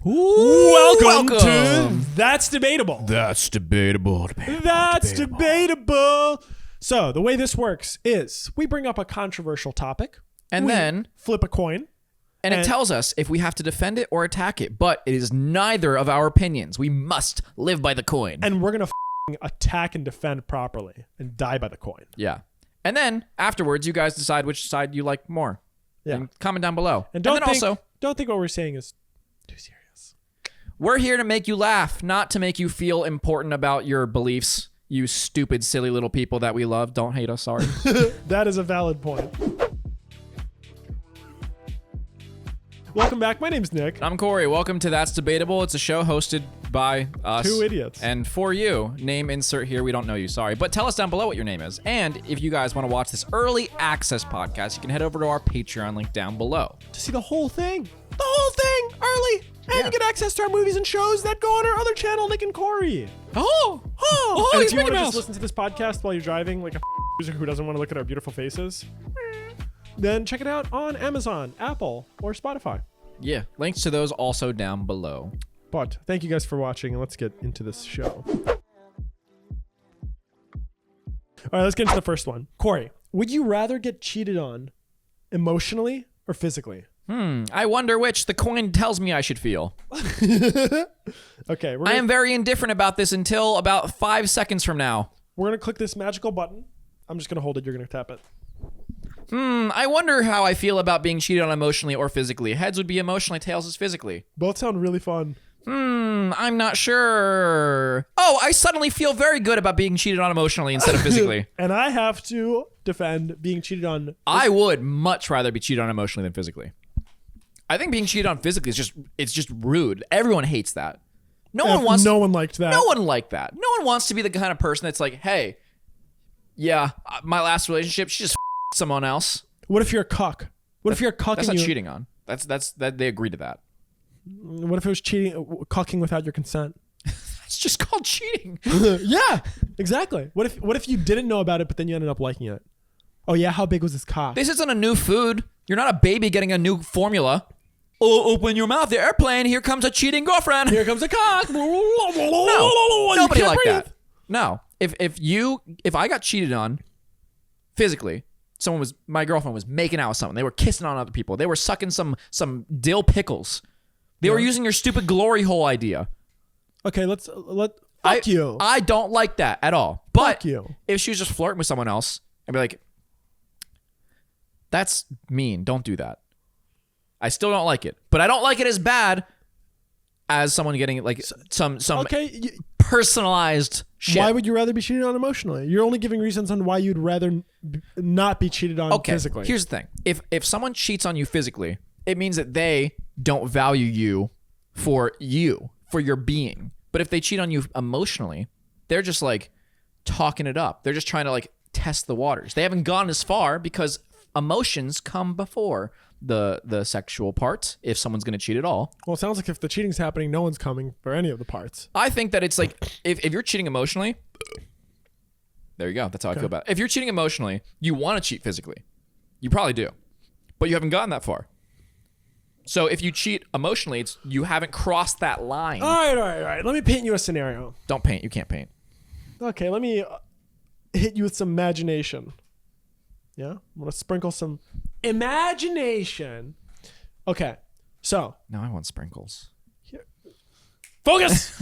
Welcome to That's Debatable. That's debatable. That's debatable. So the way this works is we bring up a controversial topic and then flip a coin. And it tells us if we have to defend it or attack it, but it is neither of our opinions. We must live by the coin. And we're going to attack and defend properly and die by the coin. Yeah. And then afterwards, you guys decide which side you like more. Yeah. And comment down below. And don't think what we're saying is too serious. We're here to make you laugh, not to make you feel important about your beliefs. You stupid, silly little people that we love. Don't hate us, sorry. That is a valid point. Welcome back. My name's Nick. I'm Corey. Welcome to That's Debatable. It's a show hosted by us. Two idiots. And for you, name insert here. We don't know you, sorry. But tell us down below what your name is. And if you guys want to watch this early access podcast, you can head over to our Patreon link down below. To see the whole thing. The whole thing early. And you get access to our movies and shows that go on our other channel, Nick and Corey. And if you want to just listen to this podcast while you're driving like a user who doesn't want to look at our beautiful faces, then check it out on Amazon, Apple, or Spotify. Yeah, links to those also down below. But thank you guys for watching, and let's get into this show. All right, let's get into the first one. Corey, would you rather get cheated on emotionally or physically? I wonder which the coin tells me I should feel. Okay. I am very indifferent about this until about 5 seconds from now. We're going to click this magical button. I'm just going to hold it. You're going to tap it. I wonder how I feel about being cheated on emotionally or physically. Heads would be emotionally, tails is physically. Both sound really fun. I'm not sure. Oh, I suddenly feel very good about being cheated on emotionally instead of physically. And I have to defend being cheated on. I would much rather be cheated on emotionally than physically. I think being cheated on physically is just rude. Everyone hates that. No one liked that. No one liked that. No one wants to be the kind of person that's like, hey, yeah, my last relationship, she just someone else. What if you're a cuck? What if you're cucking? That's not cheating on. That's they agree to that. What if it was cucking without your consent? It's just called cheating. Yeah, exactly. What if you didn't know about it, but then you ended up liking it? Oh yeah, how big was this cock? This isn't a new food. You're not a baby getting a new formula. Oh, open your mouth, the airplane. Here comes a cheating girlfriend. Here comes a cock. No, nobody like that. No, if I got cheated on physically, my girlfriend was making out with someone. They were kissing on other people. They were sucking some dill pickles. They were using your stupid glory hole idea. Okay, fuck you. I don't like that at all. But fuck you. If she was just flirting with someone else, I'd be like, that's mean. Don't do that. I still don't like it, but I don't like it as bad as someone getting like some personalized shit. Why would you rather be cheated on emotionally? You're only giving reasons on why you'd rather not be cheated on physically. Here's the thing. If someone cheats on you physically, it means that they don't value you for your being. But if they cheat on you emotionally, they're just like talking it up. They're just trying to like test the waters. They haven't gone as far because emotions come before the sexual part if someone's going to cheat at all. Well, it sounds like if the cheating's happening, no one's coming for any of the parts. I think that it's like if you're cheating emotionally, there you go. That's how I feel about it. If you're cheating emotionally, you want to cheat physically. You probably do. But you haven't gotten that far. So if you cheat emotionally, you haven't crossed that line. All right. Let me paint you a scenario. Don't paint. You can't paint. Okay, let me hit you with some imagination. Yeah? I'm going to sprinkle some imagination. Okay, so. Now I want sprinkles. Here. Focus!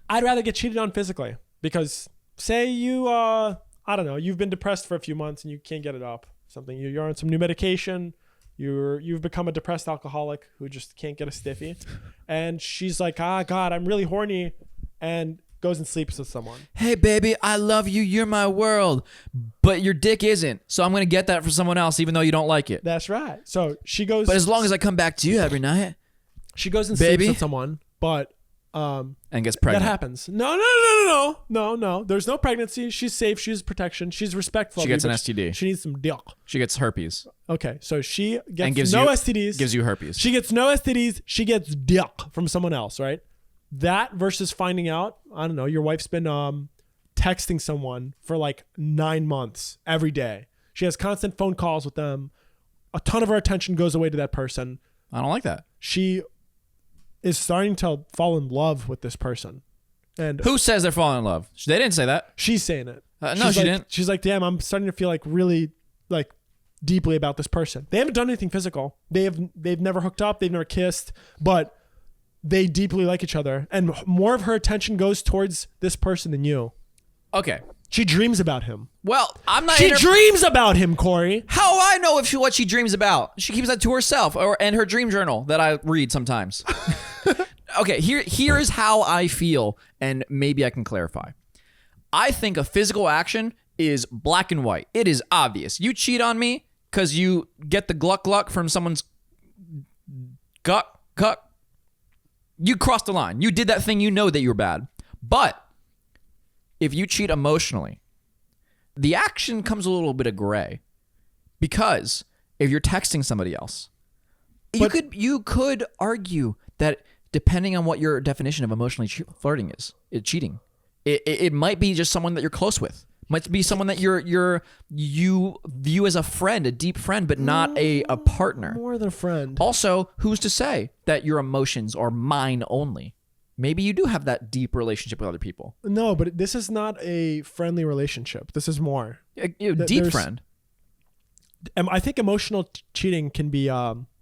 I'd rather get cheated on physically because say you, I don't know, you've been depressed for a few months and you can't get it up. Something. You're on some new medication. You've become a depressed alcoholic who just can't get a stiffy. And she's like, God, I'm really horny. And goes and sleeps with someone. Hey, baby, I love you. You're my world. But your dick isn't. So I'm going to get that from someone else, even though you don't like it. That's right. So she goes. But as long as I come back to you every night. She goes and sleeps with someone, but. And gets pregnant. That happens. No. There's no pregnancy. She's safe. She's protection. She's respectful. She gets an STD. She needs some dick. She gets herpes. Okay, so she gets no STDs. Gives you herpes. She gets no STDs. She gets dick from someone else, right? That versus finding out, I don't know, your wife's been texting someone for like 9 months every day. She has constant phone calls with them. A ton of her attention goes away to that person. I don't like that. She is starting to fall in love with this person. And Who says they're falling in love? They didn't say that. she's saying it. No, she didn't. She's like, damn, I'm starting to feel like really like deeply about this person. They haven't done anything physical. They've never hooked up. They've never kissed, but they deeply like each other. And more of her attention goes towards this person than you. Okay. She dreams about him. Well, I'm not. She dreams about him, Corey. How I know what she dreams about? She keeps that to herself, and her dream journal that I read sometimes. Okay, here is how I feel, and maybe I can clarify. I think a physical action is black and white. It is obvious. You cheat on me because you get the gluck gluck from someone's gut. You crossed the line. You did that thing. You know that you were bad. But if you cheat emotionally, the action comes a little bit of gray, because if you're texting somebody else, you could argue that depending on what your definition of emotionally flirting is, cheating, it might be just someone that you're close with. Might be someone that you view as a friend, a deep friend, but not a partner. More than a friend. Also, who's to say that your emotions are mine only? Maybe you do have that deep relationship with other people. No, but this is not a friendly relationship. This is more. Deep friend. I think emotional cheating can be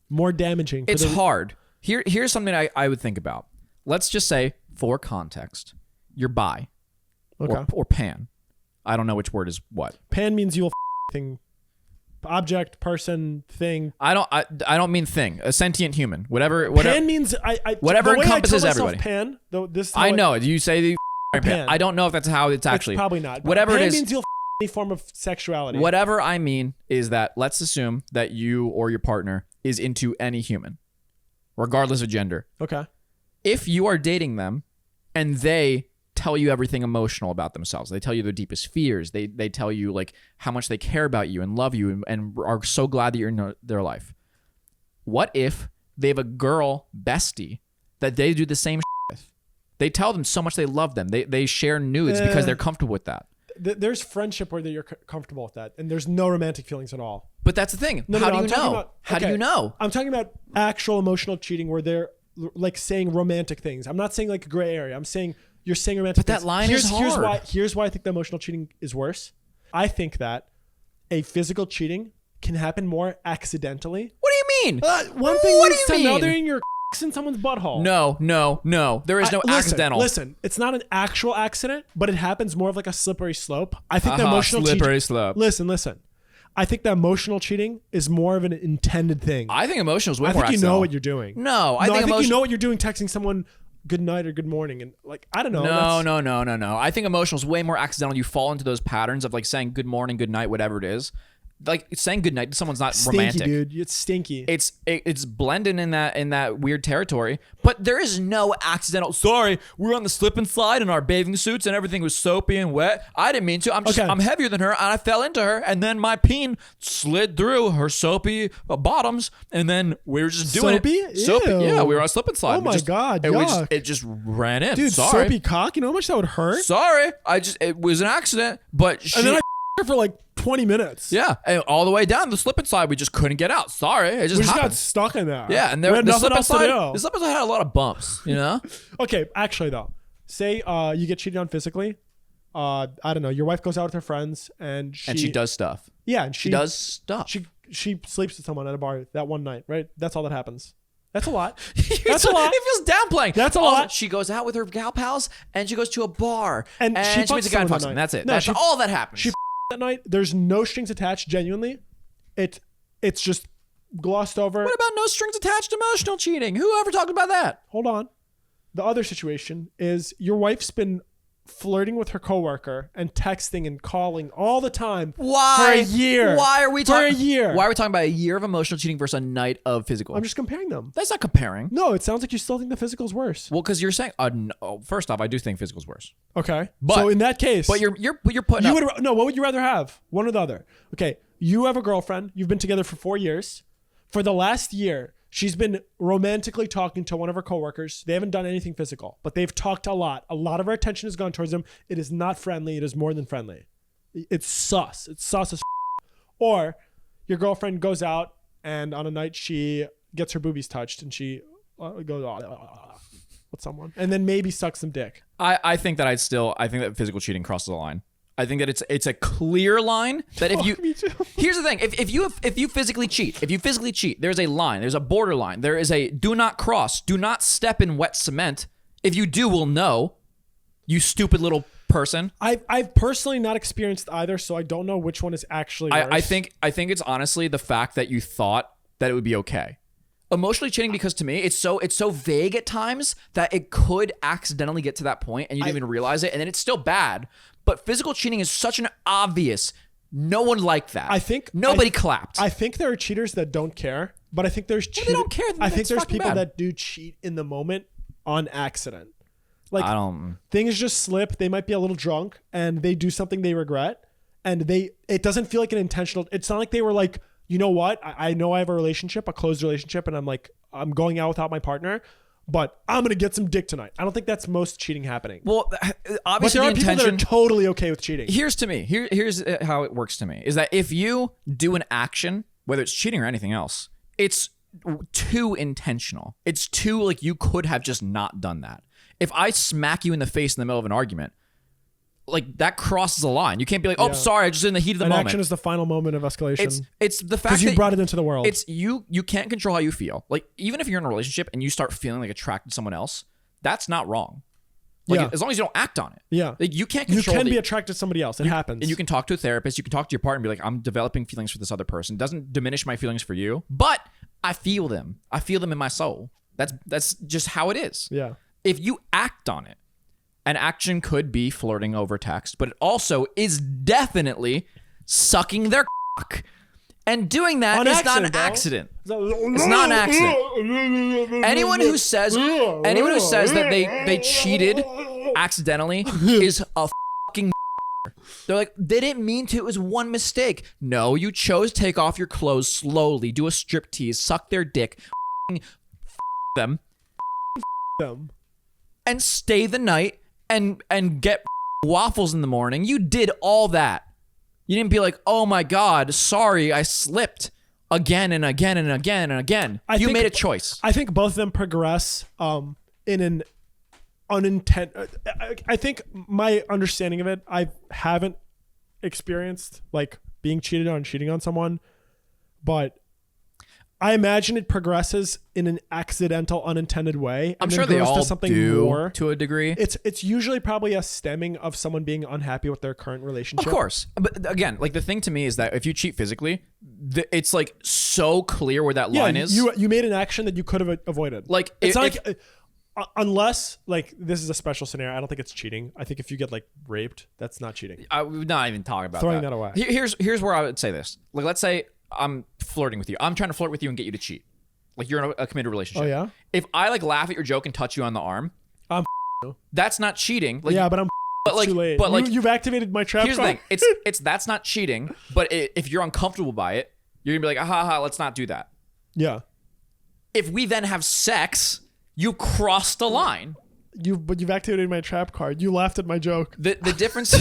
more damaging. It's hard. Here's something I would think about. Let's just say, for context, you're bi, or pan. I don't know which word is what. Pan means you'll thing, object, person, thing. I don't mean thing. A sentient human. Whatever. Pan means whatever the way encompasses I tell myself everybody. Pan. Though this. I know. You say the pan. I don't know if that's how it's actually. It's probably not. Whatever pan it is. Means you'll any form of sexuality. Whatever I mean is that let's assume that you or your partner is into any human, regardless of gender. Okay. If you are dating them, and they tell you everything emotional about themselves. They tell you their deepest fears. They tell you like how much they care about you and love you and are so glad that you're in their life. What if they have a girl bestie that they do the same with? They tell them so much they love them. They share nudes because they're comfortable with that. There's friendship where you're comfortable with that, and there's no romantic feelings at all. But that's the thing. How do you know? How do you know? I'm talking about actual emotional cheating where they're like saying romantic things. I'm not saying like a gray area. I'm saying you're saying romantic things. But that line is hard. Here's why I think the emotional cheating is worse. I think that a physical cheating can happen more accidentally. What do you mean? One thing leads to another, and you're in someone's butthole. No. There is no accidental. Listen, it's not an actual accident, but it happens more of like a slippery slope. I think the emotional slippery slope. Listen. I think the emotional cheating is more of an intended thing. I think emotional is way more more accidental. I think you know what you're doing. No, I think you know what you're doing texting someone good night or good morning, and like I don't know. No. I think emotional is way more accidental. You fall into those patterns of like saying good morning, good night, whatever it is. Like saying good night to someone's not stinky, romantic. Dude. It's stinky. It's blended in that weird territory. But there is no accidental. Sorry, we were on the slip and slide in our bathing suits and everything was soapy and wet. I didn't mean to. I'm heavier than her and I fell into her and then my peen slid through her soapy bottoms and then we were just doing it. Soapy? Yeah, we were on slip and slide. Oh my God, yuck. It just ran in. Dude, sorry. Soapy cock. You know how much that would hurt? Sorry, it was an accident. But and then I her for like 20 minutes. Yeah, and all the way down the slip and slide, we just couldn't get out. Sorry, it just happened. Got stuck in there. Yeah, and we had nothing else to do. The slip and slide had a lot of bumps, you know. Okay, actually though, say you get cheated on physically. I don't know. Your wife goes out with her friends and she does stuff. Yeah, and she does stuff. She sleeps with someone at a bar that one night, right? That's all that happens. That's a lot. That's a lot. It feels downplaying. That's a lot. She goes out with her gal pals and she goes to a bar and she meets a guy and fucks him. That's it. That's all that happens. She that night. There's no strings attached. Genuinely, it's just glossed over. What about no strings attached emotional cheating? Who ever talked about that? Hold on. The other situation is your wife's been flirting with her coworker and texting and calling all the time. Why? For a year. Why are we talking? For a year. Why are we talking about a year of emotional cheating versus a night of physical? I'm just comparing them. That's not comparing. No, it sounds like you still think the physical's worse. Well, because you're saying, no, first off, I do think physical's worse. Okay. So in that case, but you're putting. What would you rather have? One or the other? Okay. You have a girlfriend. You've been together for 4 years. For the last year, she's been romantically talking to one of her coworkers. They haven't done anything physical, but they've talked a lot. A lot of her attention has gone towards them. It is not friendly. It is more than friendly. It's sus. It's sus as Or your girlfriend goes out and on a night she gets her boobies touched and she go with someone, and then maybe suck some dick. I think that I think that physical cheating crosses the line. I think that it's a clear line that if you Me too. here's the thing, if you physically cheat, there's a line, there's a borderline, there is a do not cross, do not step in wet cement. If you do, we'll know. You stupid little person. I've personally not experienced either, so I don't know which one is actually worse. I think it's honestly the fact that you thought that it would be okay. Emotionally cheating, because to me it's so vague at times that it could accidentally get to that point and you didn't even realize it, and then it's still bad. But physical cheating is such an obvious. No one liked that. I think nobody clapped. I think there are cheaters that don't care, but I think there's cheaters. They don't care. I think there's people bad. that do cheat in the moment on accident. Like, I don't. Things just slip. They might be a little drunk and they do something they regret, and it doesn't feel like an intentional. It's not like they were like, you know what? I know I have a relationship, a closed relationship, and I'm going out without my partner, but I'm gonna get some dick tonight. I don't think that's most cheating happening. Well, obviously but there are the people intention. that are totally okay with cheating. Here's how it works to me is that if you do an action, whether it's cheating or anything else, it's too intentional. It's too like you could have just not done that. If I smack you in the face in the middle of an argument, like that crosses a line. You can't be like, oh, sorry, I just in the heat of the moment. Action is the final moment of escalation. It's the fact because you that brought it into the world. It's you can't control how you feel. Like even if you're in a relationship and you start feeling like attracted to someone else, that's not wrong. Like as long as you don't act on it. Yeah. Like you can't control. You can be attracted to somebody else. It happens. And you can talk to a therapist. You can talk to your partner and be like, I'm developing feelings for this other person. It doesn't diminish my feelings for you, but I feel them. I feel them in my soul. That's just how it is. Yeah. If you act on it, an action could be flirting over text, but it also is definitely sucking their cock. And doing that is not an accident. It's not an accident. Anyone who says that they cheated accidentally is a fucking. They're like, they didn't mean to. It was one mistake. No, you chose to take off your clothes slowly, do a strip tease, suck their dick, them, and stay the night and get waffles in the morning. You did all that. You didn't be like, oh my God, sorry, I slipped again and again and again and again. You made a choice. I think both of them progress in an unintended. I think my understanding of it, I haven't experienced like being cheated on, cheating on someone, but I imagine it progresses in an accidental, unintended way. I'm sure they all do more. To a degree. It's usually probably a stemming of someone being unhappy with their current relationship. Of course. But again, like the thing to me is that if you cheat physically, it's like so clear where that line is. You made an action that you could have avoided. Like it's unless like this is a special scenario. I don't think it's cheating. I think if you get like raped, that's not cheating. I would not even talk about throwing that away. Here's where I would say this. Like let's say I'm flirting with you. I'm trying to flirt with you and get you to cheat. Like you're in a committed relationship. Oh yeah. If I like laugh at your joke and touch you on the arm, that's not cheating. Like, yeah, but it's too late. But like you've activated my trap. Here's card. the thing. It's that's not cheating. But if you're uncomfortable by it, you're gonna be like, let's not do that. Yeah. If we then have sex, you crossed the line. But you've activated my trap card. You laughed at my joke. The difference.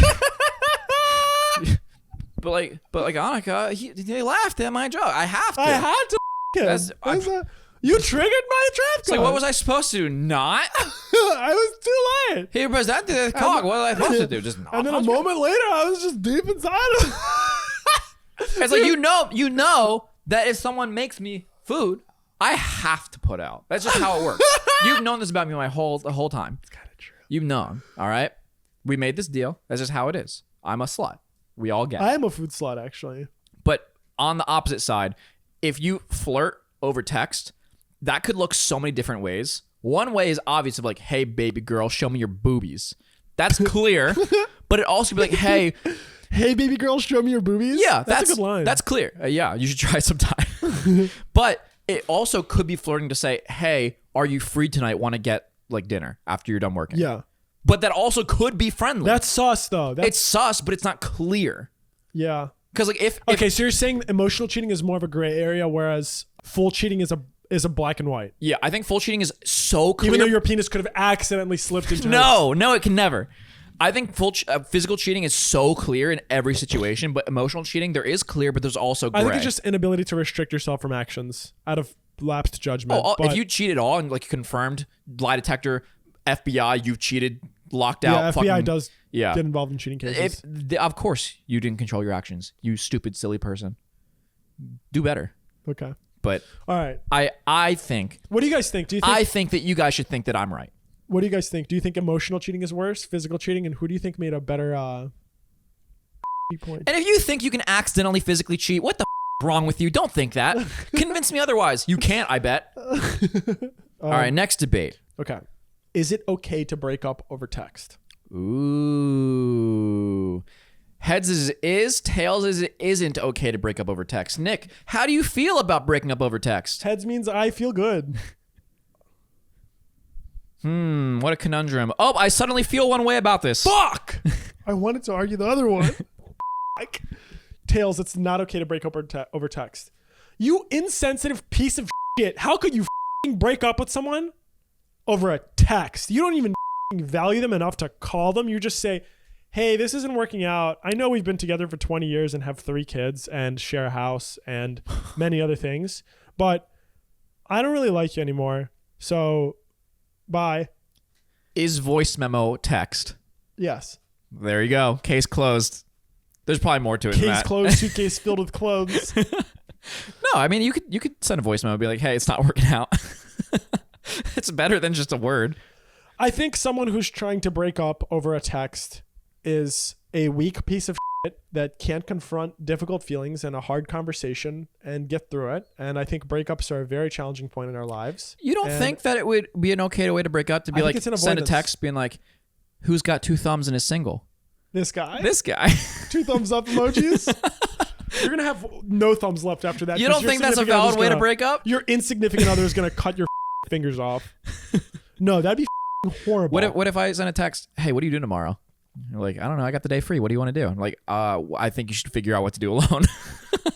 But like Annika, they laughed at my joke. I have to. I had to. You triggered my trap card. Like, what was I supposed to do? Not? I was too late. He presented the cock. What was I supposed to do? Just not. And then a moment later, I was just deep inside of It's like you know that if someone makes me food, I have to put out. That's just how it works. You've known this about me the whole time. It's kind of true. You've known. All right. We made this deal. That's just how it is. I'm a slut. We all get it. I am a food slut, actually. But on the opposite side, if you flirt over text, that could look so many different ways. One way is obvious of like, hey, baby girl, show me your boobies. That's clear. But it also could be like, hey, baby girl, show me your boobies. Yeah, that's a good line. That's clear. Yeah, you should try it sometime. But it also could be flirting to say, hey, are you free tonight? Want to get like dinner after you're done working? Yeah. But that also could be friendly. That's sus, though. It's sus, but it's not clear. Yeah. Because like if so you're saying emotional cheating is more of a gray area, whereas full cheating is a black and white. Yeah, I think full cheating is so clear. Even though your penis could have accidentally slipped into No, it can never. I think physical cheating is so clear in every situation, but emotional cheating, there is clear, but there's also gray. I think it's just inability to restrict yourself from actions out of lapsed judgment. If you cheat at all and like confirmed lie detector, FBI, you've cheated, locked out. FBI does get involved in cheating cases. Of course, you didn't control your actions. You stupid, silly person. Do better. Okay. But all right. I think. What do you guys think? I think that you guys should think that I'm right. What do you guys think? Do you think emotional cheating is worse, physical cheating, and who do you think made a better point? And if you think you can accidentally physically cheat, what the is wrong with you? Don't think that. Convince me otherwise. You can't, I bet. All right, next debate. Okay. Is it okay to break up over text? Ooh. Heads is, tails is it isn't okay to break up over text. Nick, how do you feel about breaking up over text? Heads means I feel good. What a conundrum. Oh, I suddenly feel one way about this. Fuck! I wanted to argue the other one. Tails, it's not okay to break up over text. You insensitive piece of shit. How could you break up with someone over a text? You don't even value them enough to call them. You just say, hey, this isn't working out. I know we've been together for 20 years and have 3 kids and share a house and many other things, but I don't really like you anymore. So, bye. Is voice memo text? Yes. There you go. Case closed. There's probably more to it than that. Case closed, suitcase filled with clothes. No, I mean, you could send a voice memo and be like, hey, it's not working out. It's better than just a word. I think someone who's trying to break up over a text is a weak piece of shit that can't confront difficult feelings in a hard conversation and get through it. And I think breakups are a very challenging point in our lives. You don't think that it would be an okay way to break up to be like, send a text being like, who's got 2 thumbs and is single? This guy? 2 thumbs up emojis? You're going to have no thumbs left after that. You don't think that's a valid way to break up? Your insignificant other is going to cut your fingers off. No, that'd be horrible. What if I send a text, hey, what are you doing tomorrow? You're like, I don't know. I got the day free. What do you want to do? I'm like, I think you should figure out what to do alone.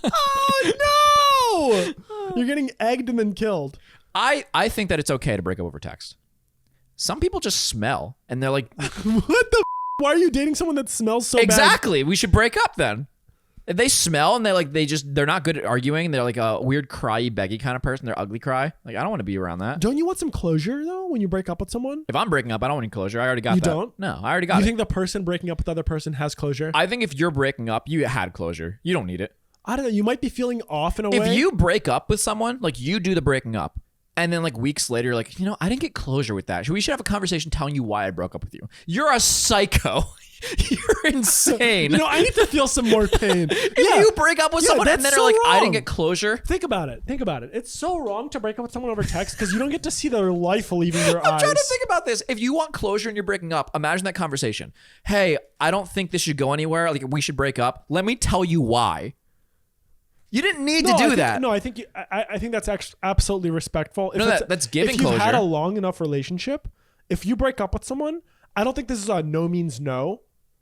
Oh, no. You're getting egged and then killed. I think that it's okay to break up over text. Some people just smell and they're like, what the why are you dating someone that smells so bad? Exactly. We should break up then. If they smell and they're not good at arguing. They're like a weird cryy, beggy kind of person. They're ugly cry. Like, I don't want to be around that. Don't you want some closure though when you break up with someone? If I'm breaking up, I don't want any closure. I already got that. You don't? No, I already got it. You think the person breaking up with the other person has closure? I think if you're breaking up, you had closure. You don't need it. I don't know. You might be feeling off in a way. If you break up with someone, like you do the breaking up, and then like weeks later, you're like, I didn't get closure with that. We should have a conversation telling you why I broke up with you. You're a psycho. You're insane. I need to feel some more pain. If you break up with someone and then they're like, wrong. I didn't get closure. Think about it. It's so wrong to break up with someone over text because you don't get to see their life leaving your eyes. I'm trying to think about this. If you want closure and you're breaking up, imagine that conversation. Hey, I don't think this should go anywhere. Like, we should break up. Let me tell you why. You didn't need to do that. No, I think that's absolutely respectful. That's giving closure. If you've had a long enough relationship, if you break up with someone, I don't think this is a no means no.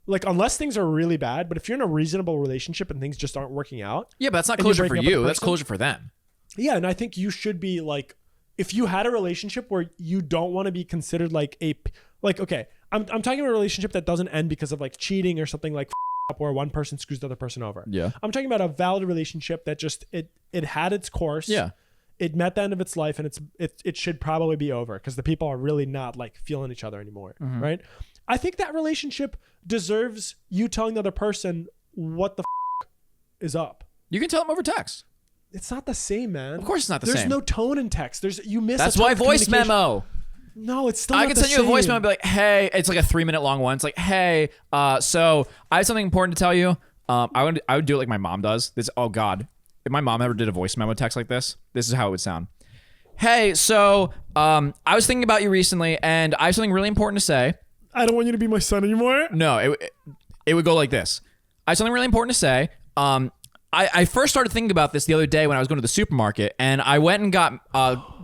Like, unless things are really bad, but if you're in a reasonable relationship and things just aren't working out. Yeah, but that's not closure for you. That's closure for them. Yeah, and I think you should be like, if you had a relationship where you don't want to be considered okay, I'm talking about a relationship that doesn't end because of like cheating or something like up where one person screws the other person over. Yeah. I'm talking about a valid relationship that just it had its course. Yeah. It met the end of its life and it should probably be over because the people are really not like feeling each other anymore, right? I think that relationship deserves you telling the other person what the is up. You can tell them over text. It's not the same, man. Of course it's not the same. There's no tone in text. You miss. That's why voice memo. No, it's still not the same. I can send you a voice memo and be like, hey, it's like a 3-minute long one. It's like, hey, so I have something important to tell you. I would do it like my mom does. Oh God. If my mom ever did a voice memo text like this is how it would sound. Hey, so I was thinking about you recently and I have something really important to say. I don't want you to be my son anymore. No, it would go like this. I have something really important to say. I first started thinking about this the other day when I was going to the supermarket, and I went and got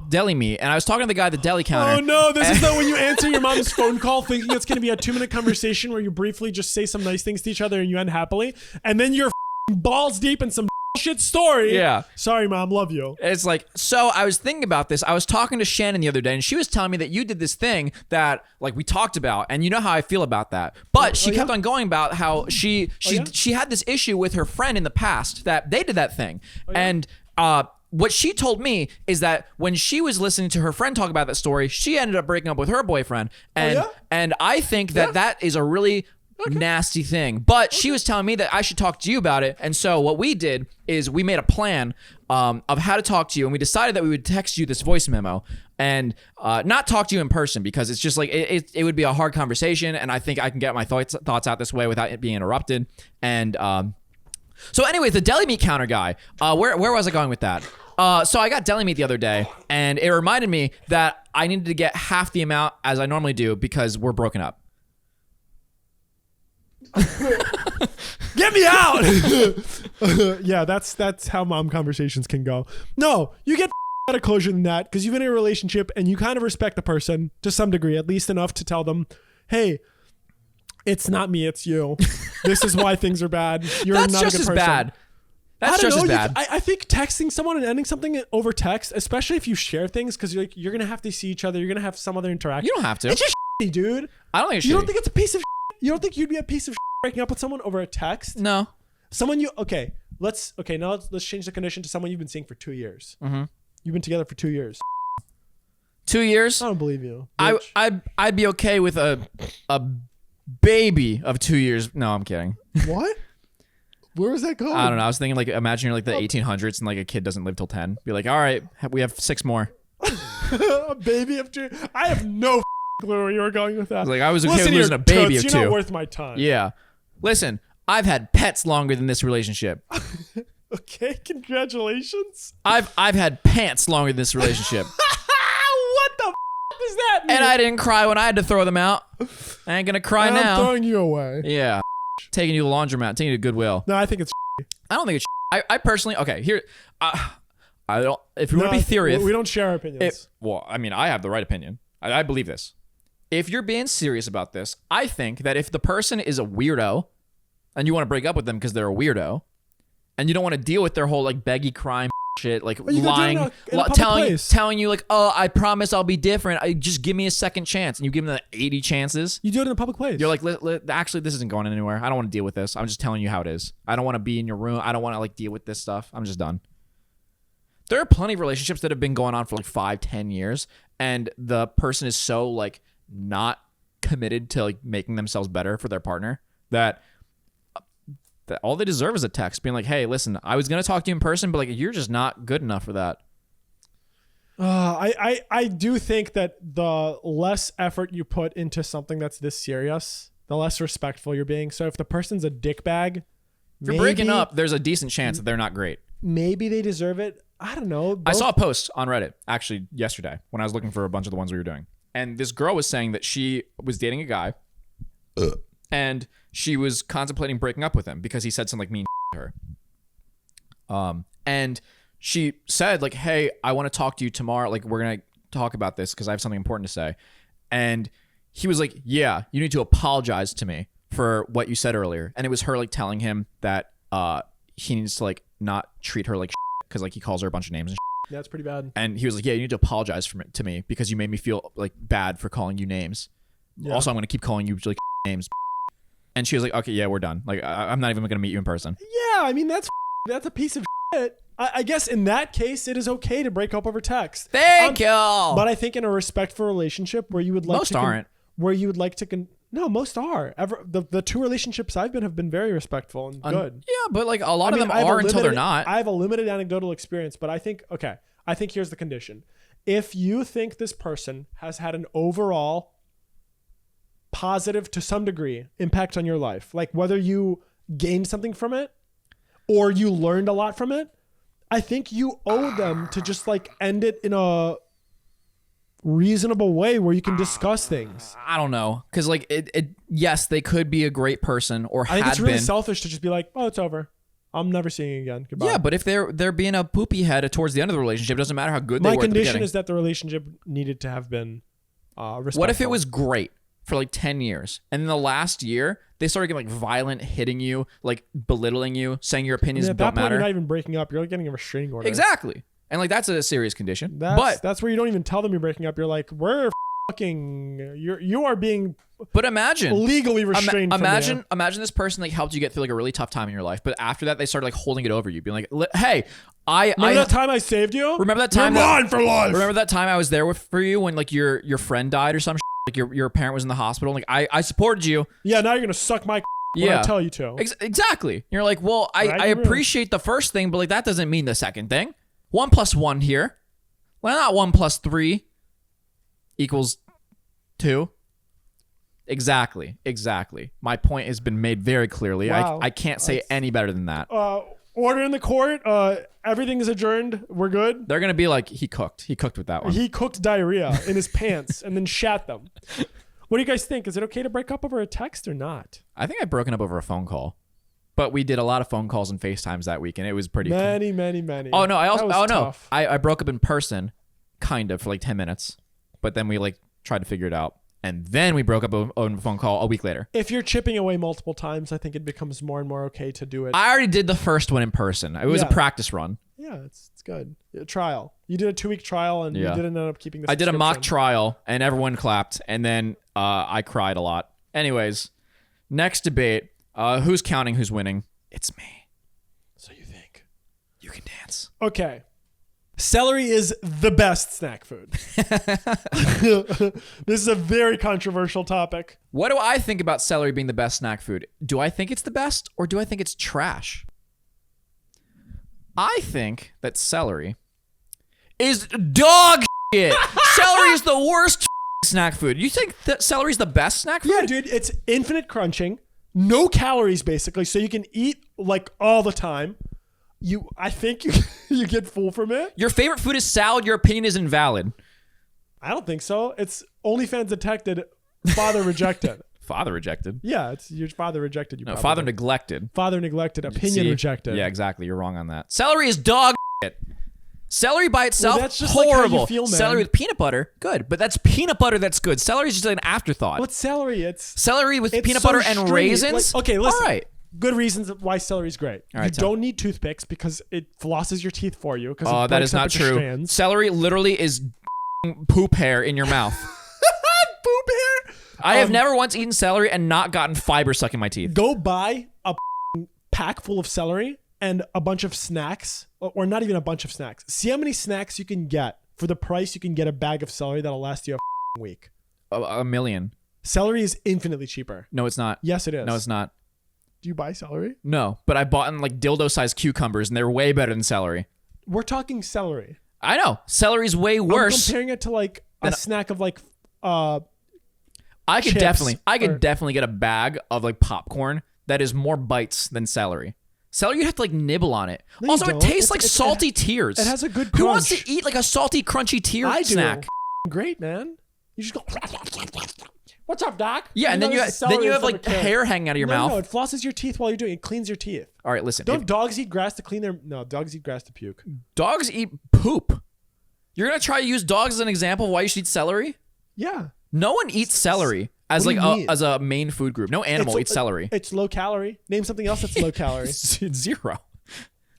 deli meat, and I was talking to the guy at the deli counter. Oh no, this is not when you answer your mom's phone call thinking it's going to be a 2-minute conversation where you briefly just say some nice things to each other and you end happily, and then you're balls deep in some shit story. Yeah. Sorry, mom. Love you. It's like, so I was thinking about this. I was talking to Shannon the other day, and she was telling me that you did this thing that, like, we talked about, and you know how I feel about that. But she kept on going about how she had this issue with her friend in the past that they did that thing. And what she told me is that when she was listening to her friend talk about that story, she ended up breaking up with her boyfriend. And I think that is a really nasty thing. But she was telling me that I should talk to you about it. And so what we did is we made a plan of how to talk to you. And we decided that we would text you this voice memo and not talk to you in person, because it's just like it would be a hard conversation. And I think I can get my thoughts out this way without it being interrupted. And so anyways, the deli meat counter guy, where was I going with that? So I got deli meat the other day, and it reminded me that I needed to get half the amount as I normally do because we're broken up. Get me out. Yeah, that's how mom conversations can go. No, you get out of closure than that, because you've been in a relationship and you kind of respect the person to some degree, at least enough to tell them, hey, it's not me, it's you. This is why things are bad. You're That's not just a good as person. bad. That's just as bad. I think texting someone and ending something over text, especially if you share things, because you're gonna have to see each other, you're gonna have some other interaction. You don't have to. It's just shitty, dude. I don't think it's You shitty. don't think it's a piece of shit? You don't think you'd be a piece of shit breaking up with someone over a text? No. Someone you let's change the condition to someone you've been seeing for 2 years. Mm-hmm. You've been together for 2 years. 2 years? I don't believe you. Bitch. I'd be okay with a baby of 2 years. No, I'm kidding. What? Where was that going? I don't know. I was thinking, like, imagine you're like the 1800s and like a kid doesn't live till 10. Be like, all right, we have 6 more. A baby of 2. I have no clue where you were going with that. I was like, I was okay with losing a baby of 2. You're not worth my time. Yeah. Listen, I've had pets longer than this relationship. Okay, congratulations. I've had pants longer than this relationship. What the does that mean? And I didn't cry when I had to throw them out. I ain't gonna cry I'm now. throwing you away. Yeah. Taking you to the laundromat, taking you to Goodwill. No, I think it's I don't think it's I personally, okay, here, I don't, if you want to be serious. We don't share our opinions. Well, I mean, I have the right opinion. I believe this. If you're being serious about this, I think that if the person is a weirdo and you want to break up with them because they're a weirdo and you don't want to deal with their whole like beggy crime shit, like lying, telling you like, oh, I promise I'll be different. Just give me a second chance. And you give them 80 chances. You do it in a public place. You're like, actually, this isn't going anywhere. I don't want to deal with this. I'm just telling you how it is. I don't want to be in your room. I don't want to like deal with this stuff. I'm just done. There are plenty of relationships that have been going on for like 5-10 years, and the person is so like not committed to like making themselves better for their partner that all they deserve is a text being like, hey, listen, I was going to talk to you in person, but like you're just not good enough for that. I do think that the less effort you put into something that's this serious, the less respectful you're being. So if the person's a dickbag, if you're breaking up, there's a decent chance that they're not great. Maybe they deserve it. I don't know. I saw a post on Reddit actually yesterday when I was looking for a bunch of the ones we were doing. And this girl was saying that she was dating a guy and she was contemplating breaking up with him because he said some like mean to her. And she said like, hey, I want to talk to you tomorrow. Like we're going to talk about this because I have something important to say. And he was like, yeah, you need to apologize to me for what you said earlier. And it was her like telling him that he needs to like not treat her like because like he calls her a bunch of names and That's pretty bad. And he was like, yeah, you need to apologize to me because you made me feel like bad for calling you names. Yeah. Also, I'm going to keep calling you like names. And she was like, okay, yeah, we're done. Like, I'm not even going to meet you in person. Yeah, I mean, that's a piece of shit. I guess in that case, it is okay to break up over text. Thank you. But I think in a respectful relationship where you would like most aren't. Where you would like to no, most are. The 2 relationships I've been have been very respectful and good. Yeah, but like a lot of them are until they're not. I have a limited anecdotal experience, but I think here's the condition. If you think this person has had an overall positive to some degree impact on your life, like whether you gained something from it or you learned a lot from it, I think you owe them to just like end it in a reasonable way where you can discuss things. I don't know, because like yes, they could be a great person or I think it's really selfish to just be like, oh, it's over, I'm never seeing you again, goodbye. Yeah, but if they're being a poopy head towards the end of the relationship, it doesn't matter how good they were. My condition is that the relationship needed to have been respectful. What if it was great for like 10 years and in the last year they started getting like violent, hitting you, like belittling you, saying your opinions don't that point, matter? You're not even breaking up, you're like getting a restraining order. Exactly. And like that's a serious condition. That's where you don't even tell them you're breaking up. You're like, we're fucking. You are being But imagine legally restrained. Imagine this person like helped you get through like a really tough time in your life, but after that they started like holding it over you, being like, "Hey, remember that time I saved you? Remember that time? You're mine for life. Remember that time I was there for you when like your friend died or some shit? Like your parent was in the hospital. Like I supported you. Yeah, now you're gonna suck my when I tell you to. Exactly. You're like, well, I appreciate the first thing, but like that doesn't mean the second thing. 1 + 1 here. Well, not 1 + 3 equals 2. Exactly. My point has been made very clearly. Wow. I can't say any better than that. Order in the court. Everything is adjourned. We're good. They're gonna be like, he cooked with that one. He cooked diarrhea in his pants and then shat them. What do you guys think? Is it okay to break up over a text or not? I think I've broken up over a phone call, but we did a lot of phone calls and FaceTimes that week, and it was pretty. Many. Oh no! Tough. I broke up in person, kind of for like 10 minutes, but then we like tried to figure it out. And then we broke up on a phone call a week later. If you're chipping away multiple times, I think it becomes more and more okay to do it. I already did the first one in person. It was a practice run. Yeah, it's good. A trial. You did a 2-week trial and you didn't end up keeping the I did a mock trial and everyone clapped. And then I cried a lot. Anyways, next debate. Who's counting? Who's winning? It's me. So you think. You can dance. Okay. Celery is the best snack food. This is a very controversial topic. What do I think about celery being the best snack food? Do I think it's the best or do I think it's trash? I think that celery is dog shit. Celery is the worst snack food. You think that celery is the best snack food? Yeah, dude. It's infinite crunching. No calories, basically. So you can eat like all the time. I think you get full from it. Your favorite food is salad. Your opinion is invalid. I don't think so. It's OnlyFans detected. Father rejected. Father rejected? Yeah, it's your father rejected you. No, father neglected. Father neglected. Opinion rejected. Yeah, exactly. You're wrong on that. Celery is dog shit. Celery by itself, that's just horrible. like how you feel, man. Celery with peanut butter, good. But that's peanut butter that's good. Celery is just an afterthought. What's celery? It's celery with peanut so butter and stringy. raisins. Like, okay, listen. All right. Good reasons why celery is great. All right, you don't need toothpicks because it flosses your teeth for you. Oh, that is not true. Celery literally is poop hair in your mouth. Poop hair? I have never once eaten celery and not gotten fiber stuck in my teeth. Go buy a pack full of celery and a bunch of snacks, or not even a bunch of snacks. See how many snacks you can get for the price you can get a bag of celery that'll last you a week. A million. Celery is infinitely cheaper. No, it's not. Yes, it is. No, it's not. Do you buy celery? No, but I bought in like dildo-sized cucumbers, and they're way better than celery. We're talking celery. I know. Celery's way worse. I'm comparing it to like a snack of like I could definitely get a bag of like popcorn that is more bites than celery. Celery, you have to like nibble on it. No, also, it tastes like salty tears. It has a good crunch. Who wants to eat like a salty, crunchy tear snack? Great, man. You just go. What's up, Doc? Yeah, and then you have like hair hanging out of your mouth. No, it flosses your teeth while you're doing it. It cleans your teeth. All right, listen. Don't dogs eat grass to clean their... No, dogs eat grass to puke. Dogs eat poop. You're going to try to use dogs as an example of why you should eat celery? Yeah. No one eats celery as like as a main food group. No animal eats celery. It's low calorie. Name something else that's low calorie. It's 0.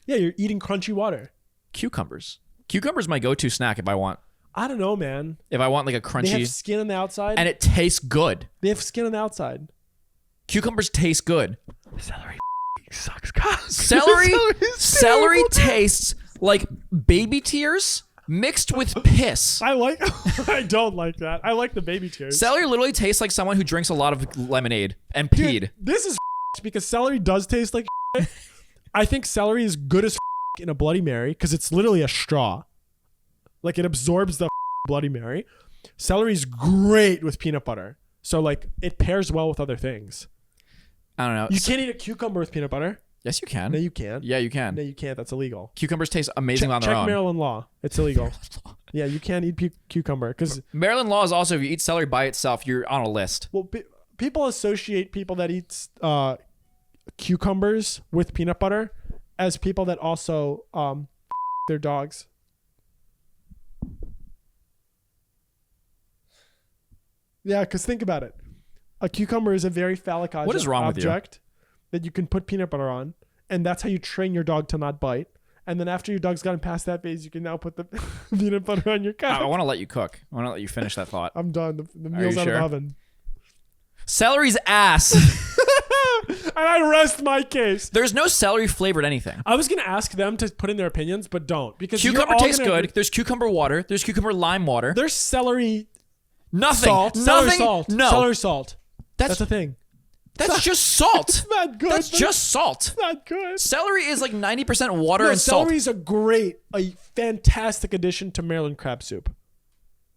Yeah, you're eating crunchy water. Cucumbers. Cucumbers my go-to snack if I want. I don't know, man. If I want like a crunchy... They have skin on the outside. And it tastes good. They have skin on the outside. Cucumbers taste good. Celery sucks cock. Celery tastes like baby tears mixed with piss. I don't like that. I like the baby tears. Celery literally tastes like someone who drinks a lot of lemonade and peed. Dude, this is because celery does taste like I think celery is good as in a Bloody Mary because it's literally a straw. Like it absorbs the Bloody Mary. Celery's great with peanut butter. So like it pairs well with other things. I don't know. You can't eat a cucumber with peanut butter. Yes, you can. No, you can't. Yeah, you can. No, you can't. That's illegal. Cucumbers taste amazing on their check own. Maryland law. It's illegal. Yeah, you can't eat cucumber because Maryland law is also if you eat celery by itself, you're on a list. Well, people associate people that eat cucumbers with peanut butter as people that also their dogs. Yeah, because think about it. A cucumber is a very phallic object. What is wrong with you? That you can put peanut butter on, and that's how you train your dog to not bite. And then after your dog's gotten past that phase, you can now put the peanut butter on your couch. I want to let you cook. I want to let you finish that thought. I'm done. The meal's out of the oven. Celery's ass. And I rest my case. There's no celery flavored anything. I was going to ask them to put in their opinions, but don't. Because cucumber tastes good. There's cucumber water. There's cucumber lime water. There's celery Nothing. salt. Nothing. Celery salt. No. Celery salt. That's a thing. That's just salt. It's not good. That's just salt. It's not good. Celery is like 90% water and salt. Celery's a fantastic addition to Maryland crab soup.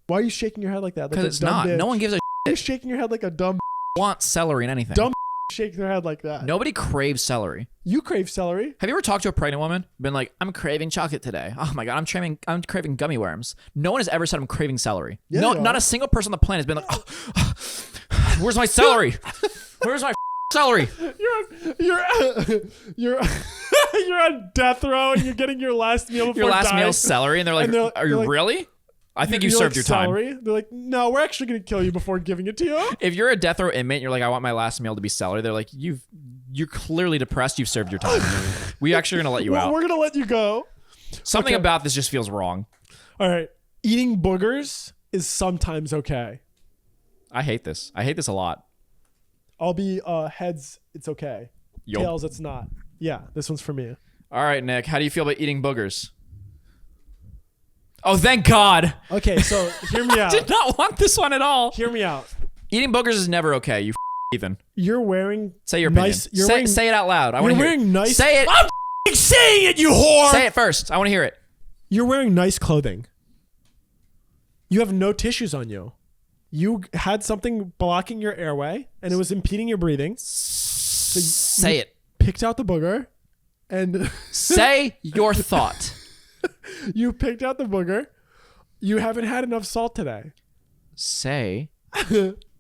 Why are you shaking your head like that? Because it's not. Bitch? No one gives a You're shaking your head like a dumb want celery in anything. Dumb shaking their head like that. Nobody craves celery. You crave celery. Have you ever talked to a pregnant woman? Been like, I'm craving chocolate today. Oh my God, I'm craving gummy worms. No one has ever said I'm craving celery. Yeah, no, not a single person on the planet has been like, where's my celery? Where's my celery? You're on death row and you're getting your last meal before your last dying. meal is celery, and they're like, are you like, really? I think you you're served like, your time. Celery? They're like, no, we're actually going to kill you before giving it to you. If you're a death row inmate, and you're like, I want my last meal to be celery. They're like, you're clearly depressed. You've served your time. We actually are going to let you out. We're going to let you go. Something about this just feels wrong. All right. Eating boogers is sometimes okay. I hate this. I hate this a lot. I'll be heads, it's okay. Yo. Tails, it's not. Yeah, this one's for me. All right, Nick. How do you feel about eating boogers? Oh, thank God. Okay, so hear me out. I did not want this one at all. Hear me out. Eating boogers is never okay, you heathen. You're wearing Say your nice. opinion. Say it out loud. I want to hear wearing it. nice. Say it. I'm saying it, you whore. Say it first. I want to hear it. You're wearing nice clothing. You have no tissues on you. You had something blocking your airway, and it was impeding your breathing. So Say it. Picked out the booger, and say your thought. You picked out the booger. You haven't had enough salt today. Say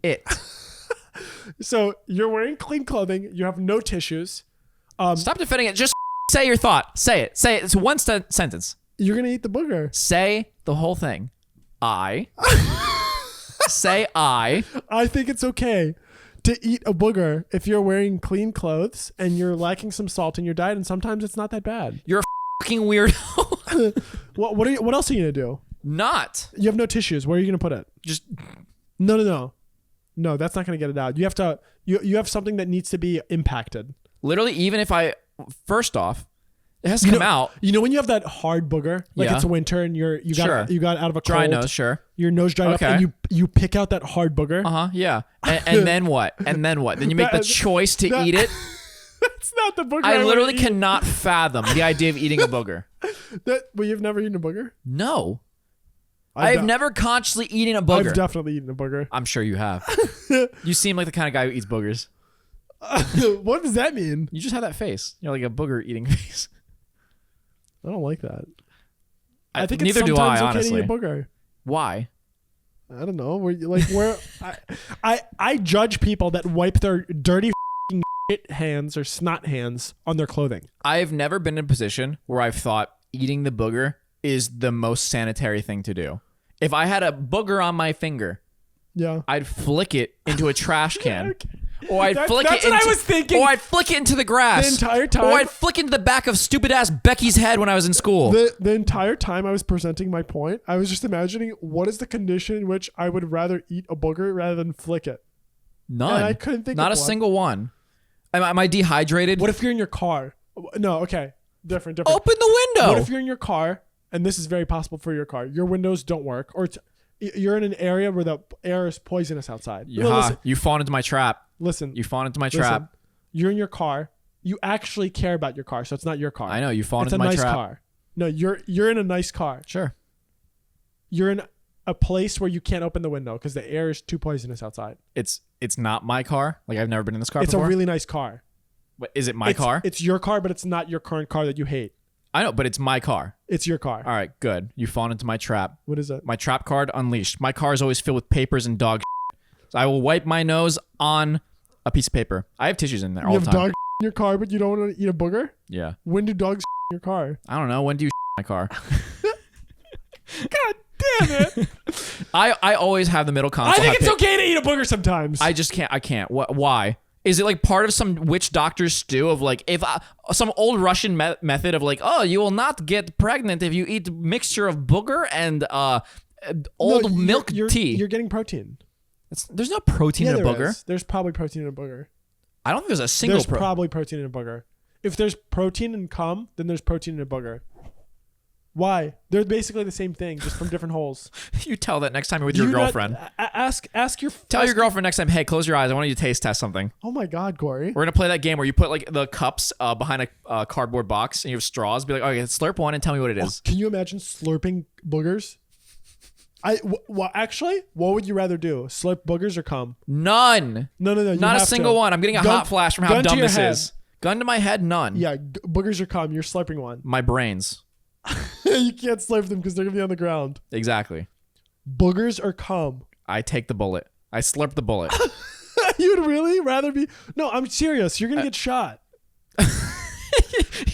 it. So you're wearing clean clothing. You have no tissues. Stop defending it. Just say your thought. Say it. Say it. It's one sentence. You're gonna eat the booger. Say the whole thing. Say I think it's okay to eat a booger if you're wearing clean clothes and you're lacking some salt in your diet, and sometimes it's not that bad. You're a fucking weirdo. What else are you gonna do? Not. You have no tissues. Where are you gonna put it? Just No, that's not gonna get it out. You have to. You have something that needs to be impacted. literally, even if I first off, it has to come out. You know when you have that hard booger, like it's winter and you got out of a dry cold, nose, sure. Your nose dried up, and you pick out that hard booger. Yeah. And then what? And then what? Then you make the choice to eat it. That's not the booger. I literally cannot fathom the idea of eating a booger. Well, you've never eaten a booger? No. I've never consciously eaten a booger. I've definitely eaten a booger. I'm sure you have. You seem like the kind of guy who eats boogers. What does that mean? You just have that face. You're like a booger eating face. I don't like that. I think neither it's do I, sometimes okay honestly. to eat a booger. Why? I don't know. I judge people that wipe their dirty shit hands or snot hands on their clothing. I've never been in a position where I've thought eating the booger is the most sanitary thing to do. If I had a booger on my finger, I'd flick it into a trash can. Okay. Or I'd flick that's it what I was thinking. Or I'd flick it into the grass. The entire time. Or I'd flick into the back of stupid ass Becky's head when I was in school. The entire time I was presenting my point, I was just imagining what is the condition in which I would rather eat a booger rather than flick it. None. And I couldn't think Not of a one. single one. Am I dehydrated? What if you're in your car? No, okay. Different. Open the window. What if you're in your car, and this is very possible for your car, your windows don't work, or you're in an area where the air is poisonous outside. You fall into my trap. Listen. You fall into my trap. You're in your car. You actually care about your car, so it's not your car. I know. You fall into my nice trap. Car. No, you're in a nice car. Sure. You're in a place where you can't open the window because the air is too poisonous outside. It's not my car. Like, I've never been in this car It's before. a really nice car. But is it my car? It's your car, but it's not your current car that you hate. I know, but it's my car. It's your car. All right, good. You fall into my trap. What is it? My trap card unleashed. My car is always filled with papers and dog shit. So I will wipe my nose on a piece of paper. I have tissues in there all the time. You have dog in your car, but you don't want to eat a booger? Yeah. When do dogs in your car? I don't know. When do you my car? God damn it. I always have the middle console. I think it's okay to eat a booger sometimes. I just can't. I can't. Why? Is it like part of some witch doctor's stew of like if some old Russian method of like, oh, you will not get pregnant if you eat mixture of booger and old milk tea? You're getting protein. There's no protein in a booger. Is. There's probably protein in a booger. I don't think there's a single. There's probably protein in a booger. If there's protein in cum, then there's protein in a booger. Why? They're basically the same thing, just from different holes. You tell that next time you're with your girlfriend. Tell your girlfriend next time, hey, close your eyes. I want you to taste test something. Oh my God, Corey. We're going to play that game where you put like the cups behind a cardboard box and you have straws. Be like, okay, slurp one and tell me what it is. Can you imagine slurping boogers? Actually, what would you rather do? Slurp boogers or cum? None. No. Not a single one. I'm getting a hot flash from how dumb this is. Gun to my head, none. Yeah, boogers or cum. You're slurping one. My brains. You can't slurp them because they're going to be on the ground. Exactly. Boogers or cum? I take the bullet. I slurp the bullet. You'd really rather be... No, I'm serious. You're going to get shot.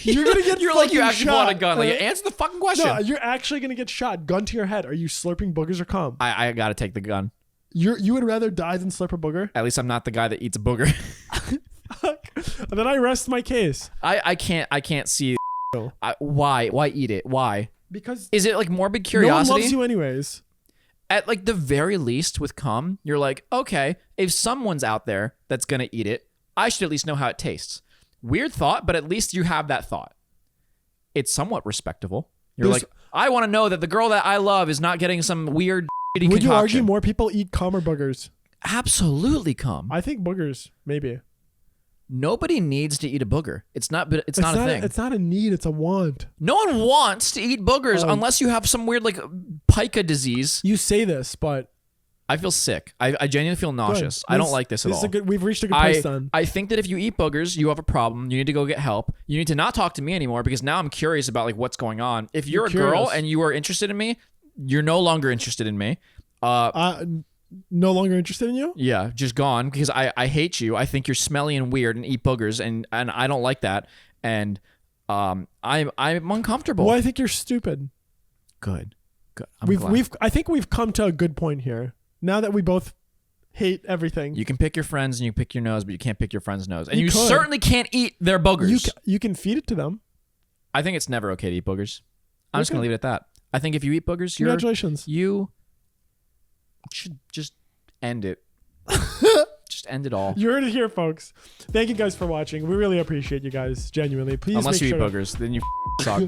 You're going to get You're like, you actually shot. want a gun. Like, answer the fucking question. No, you're actually going to get shot. Gun to your head. Are you slurping boogers or cum? I got to take the gun. You would rather die than slurp a booger? At least I'm not the guy that eats a booger. And then I rest my case. I can't see... Why eat it? Why? Because is it like morbid curiosity? No one loves you anyways. At like the very least with cum, you're like, okay, if someone's out there that's gonna eat it, I should at least know how it tastes. Weird thought, but at least you have that thought. It's somewhat respectable. You're like, I want to know that the girl that I love is not getting some weird shitty Would concoction. you argue more people eat cum or boogers? Absolutely cum. I think boogers, maybe. Nobody needs to eat a booger. It's not a thing. It's not a need. It's a want. No one wants to eat boogers unless you have some weird like pica disease. You say this, but I feel sick. I genuinely feel nauseous. I don't like this at all. We've reached a good place then. I think that if you eat boogers, you have a problem. You need to go get help. You need to not talk to me anymore because now I'm curious about like what's going on. If you're a girl and you are interested in me, you're no longer interested in me. No longer interested in you? Yeah, just gone because I hate you. I think you're smelly and weird and eat boogers and I don't like that. And I'm uncomfortable. Well, I think you're stupid. Good. I think we've come to a good point here. Now that we both hate everything. You can pick your friends and you pick your nose, but you can't pick your friend's nose. And you certainly can't eat their boogers. You can feed it to them. I think it's never okay to eat boogers. I'm just going to leave it at that. I think if you eat boogers, congratulations. You should just end it. Just end it all. You heard it here, folks. Thank you guys for watching. We really appreciate you guys, genuinely. Please, unless you eat boogers, then you suck.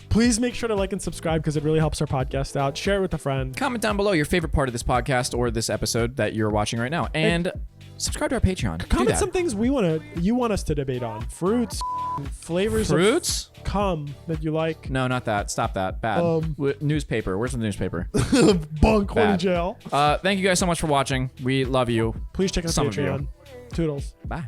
Please make sure to like and subscribe because it really helps our podcast out. Share it with a friend. Comment down below your favorite part of this podcast or this episode that you're watching right now, and subscribe to our Patreon. Comment some things you want us to debate on. Fruits, flavors of cum that you like. No, not that. Stop that. Bad. Newspaper. Where's the newspaper? Bunk. Going to jail. Thank you guys so much for watching. We love you. Please check out Patreon. Toodles. Bye.